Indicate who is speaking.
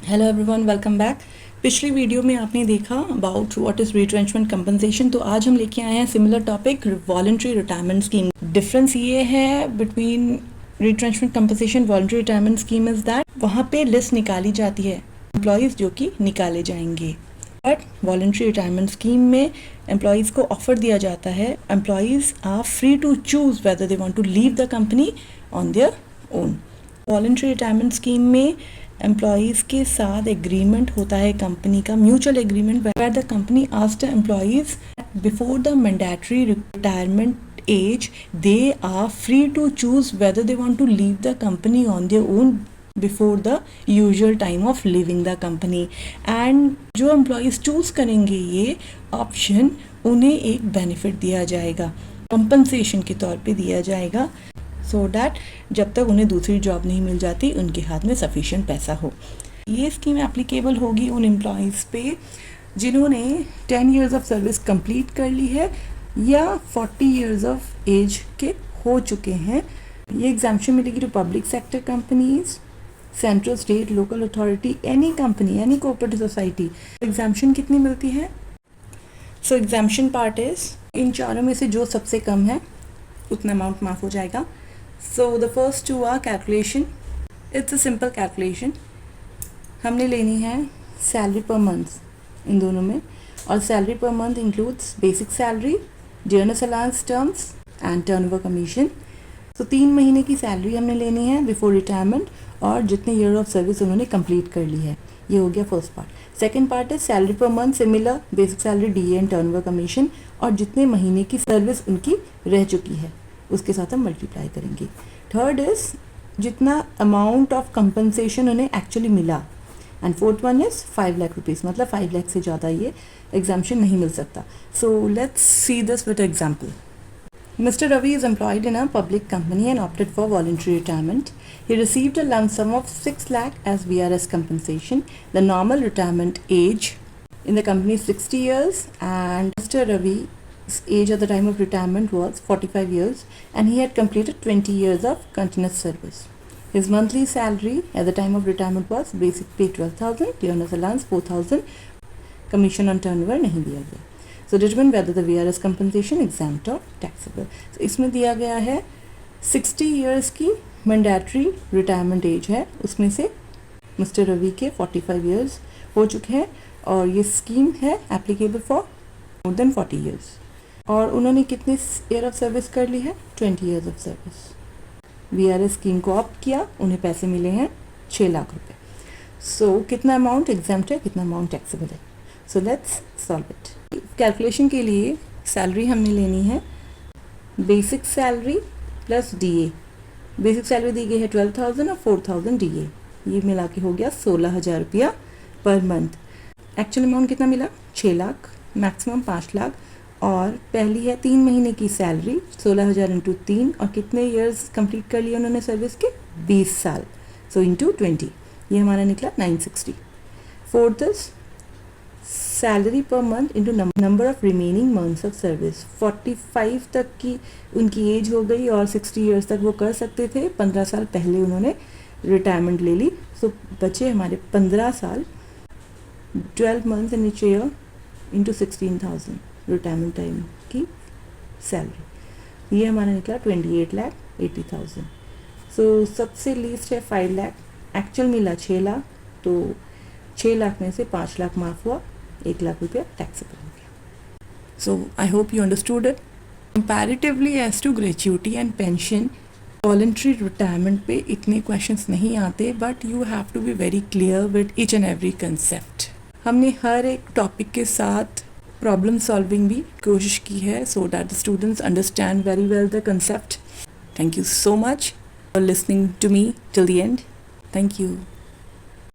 Speaker 1: Hello everyone, welcome back. पिछली video में आपने देखा about what is retrenchment compensation. तो आज हम लेके आए हैं similar topic, voluntary retirement scheme. Difference ये है between retrenchment compensation voluntary retirement scheme is that वहाँ पे लिस्ट निकाली जाती है एम्प्लॉयज़ जो कि निकाले जाएंगे, बट वॉलंटरी रिटायरमेंट स्कीम में एम्प्लॉयज़ को ऑफर दिया जाता है, employees are free to choose whether they want to leave the company on their own. Voluntary retirement scheme में एम्प्लॉयज़ के साथ एग्रीमेंट होता है कंपनी का, mutual agreement, where the company asked the employees before the mandatory retirement age they are free to choose whether they want to leave the company on their own before the usual time of living the company. And जो employees choose करेंगे ये option, उन्हें एक benefit दिया जाएगा, compensation के तौर पे दिया जाएगा, सो डैट जब तक उन्हें दूसरी जॉब नहीं मिल जाती उनके हाथ में सफिशिएंट पैसा हो। ये स्कीम एप्लीकेबल होगी उन एम्प्लॉयज़ पे जिन्होंने 10 ईयर्स ऑफ सर्विस कंप्लीट कर ली है या 40 ईयर्स ऑफ एज के हो चुके हैं। ये एग्जाम्पशन मिलेगी to public sector companies, central, state, local authority, any company, any cooperative society. Exemption कितनी मिलती है? So exemption part is in चारों में से जो सबसे कम है उतना अमाउंट माफ़ हो जाएगा। So the first two are calculation. It's a simple calculation. हमने लेनी है सैलरी पर मंथ इन दोनों में, और salary per month includes basic salary, dearness allowance terms and turnover commission. तो 3 महीने की सैलरी हमने लेनी है बिफोर रिटायरमेंट और जितने ईयर ऑफ सर्विस उन्होंने कंप्लीट कर ली है। ये हो गया फर्स्ट पार्ट। सेकेंड पार्ट है salary per month, similar basic salary, D and turnover commission, और जितने महीने की सर्विस उनकी रह चुकी है उसके साथ हम मल्टीप्लाई करेंगे। थर्ड इज जितना अमाउंट ऑफ कंपनसेशन उन्हें एक्चुअली मिला, and fourth one is 5 lakh rupees, मतलब 5 लाख से ज़्यादा ये एग्जाम्पशन नहीं मिल सकता। So let's see this with example. Mr. Ravi is employed in a public company and opted for voluntary retirement. He received a lump sum of 6 lakh as VRS compensation. The normal retirement age in the company is 60 years, and Mr. Ravi's age at the time of retirement was 45 years, and he had completed 20 years of continuous service. His monthly salary at the time of retirement was basic pay 12,000, dearness allowance 4,000, commission on turnover नहीं दिया गया। So determine whether the VRS compensation exempt or taxable. So इसमें दिया गया है 60 years की mandatory retirement as है, उसमें से मिस्टर रवि के 45 years हो चुके हैं और ये स्कीम है applicable for more than 40 years, और उन्होंने कितने ईयर ऑफ सर्विस कर ली है? 20 years of service. VRS scheme को ऑप्ट किया, उन्हें पैसे मिले हैं 6 लाख रुपए। सो कितना अमाउंट एग्जाम्प्ट है, कितना अमाउंट टैक्सेबल है? So let's solve it. Calculation के लिए सैलरी हमने लेनी है basic salary plus DA। Basic salary दी गई है 12,000 और 4,000 DA, ये मिला के हो गया 16,000 रुपया पर मंथ। एक्चुअल अमाउंट कितना मिला? 6 लाख, मैक्सिमम 5 लाख, और पहली है 3 महीने की सैलरी 16,000 इंटू 3, और कितने ईयर्स कंप्लीट कर लिए उन्होंने सर्विस के? 20 साल, सो इंटू 20, ये हमारा निकला 960। Fourth is salary per month into number of remaining months of service. 45 तक की उनकी एज हो गई और 60 ईयर्स तक वो कर सकते थे, 15 साल पहले उन्होंने रिटायरमेंट ले ली, सो बचे हमारे 15 साल, 12 months in each year into 16,000 retirement time की सैलरी, ये हमारा निकला 28,80,000। सो सबसे लीस्ट है 5 लाख, एक्चुअल मिला 6 लाख, तो 6 लाख में से 5 लाख माफ हुआ, 1 लाख रुपया टैक्सेबल हो गया। So I hope you understood it. Comparatively as to gratuity and pension, voluntary retirement पे इतने क्वेश्चंस नहीं आते, but you have to be very clear with each and every concept. हमने हर एक टॉपिक के साथ प्रॉब्लम सॉल्विंग भी कोशिश की है, so that the students understand very well the concept. Thank you so much for listening to me till the end. Thank you.